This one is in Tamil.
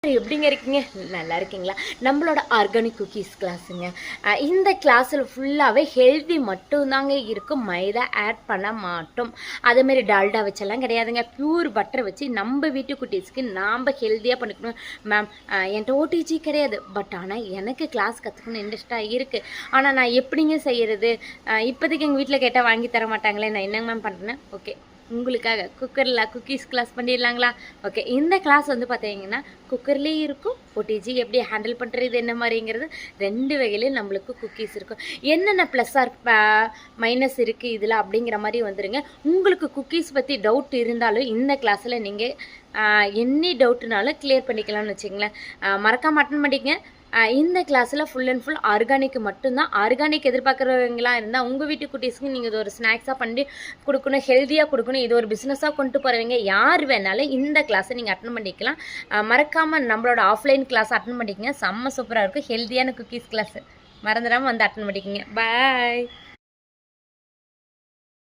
எப்படிங்க இருக்கீங்க? நல்லா இருக்கீங்களா? நம்மளோட ஆர்கானிக் குக்கீஸ் கிளாஸுங்க. இந்த கிளாஸில் ஃபுல்லாகவே ஹெல்தி மட்டும்தாங்க இருக்கும். மைதா ஆட் பண்ண மாட்டோம். அதேமாரி டால்டா வச்செல்லாம் கிடையாதுங்க. பியூர் பட்டர் வச்சு நம்ம வீட்டு குட்டீஸ்க்கு நாம் ஹெல்த்தியாக பண்ணிக்கணும். மேம் என்கிட்ட ஓடிஜி கிடையாது. பட் ஆனால் எனக்கு கிளாஸ் கற்றுக்கணும் இன்ட்ரெஸ்ட்டாக இருக்குது. ஆனால் நான் எப்படிங்க செய்கிறது? இப்போதைக்கு எங்கள் வீட்டில் கேட்டால் வாங்கி தர மாட்டாங்களே. நான் என்னங்க மேம் பண்ணுறேன்? ஓகே, உங்களுக்காக குக்கரில் குக்கீஸ் கிளாஸ் பண்ணிடலாங்களா? ஓகே, இந்த கிளாஸ் வந்து பார்த்தீங்கன்னா குக்கர்லேயும் இருக்கும். ஓடிஜி எப்படி ஹேண்டில் பண்ணுறது என்ன மாதிரிங்கிறது ரெண்டு வகையிலையும் நம்மளுக்கு குக்கீஸ் இருக்கும். என்னென்ன ப்ளஸ் ஆர் மைனஸ் இருக்குது இதில் அப்படிங்கிற மாதிரி வந்துடுங்க. உங்களுக்கு குக்கீஸ் பற்றி டவுட் இருந்தாலும் இந்த கிளாஸில் நீங்கள் எனி டவுட்னாலும் கிளியர் பண்ணிக்கலாம்னு வச்சுங்களேன். மறக்காம அட்டன் பண்ணிக்கங்க. இந்த கிளாஸில் ஃபுல் அண்ட் ஃபுல் ஆர்கானிக் மட்டும்தான். ஆர்கானிக் எதிர்பார்க்குறவங்களாம் இருந்தால் உங்கள் வீட்டு குட்டீஸ்க்கு நீங்கள் இது ஒரு ஸ்நாக்ஸாக பண்ணி கொடுக்கணும், ஹெல்த்தியாக கொடுக்கணும், இது ஒரு பிஸ்னஸாக கொண்டு போகிறவங்க யார் வேணாலும் இந்த கிளாஸை நீங்கள் அட்டன் பண்ணிக்கலாம். மறக்காமல் நம்மளோட ஆஃப்லைன் கிளாஸ் அட்டன் பண்ணிக்கங்க. செம்ம சூப்பராக இருக்கும். ஹெல்த்தியான குக்கீஸ் கிளாஸு மறந்துடாமல் வந்து அட்டன் பண்ணிக்கோங்க. பாய்.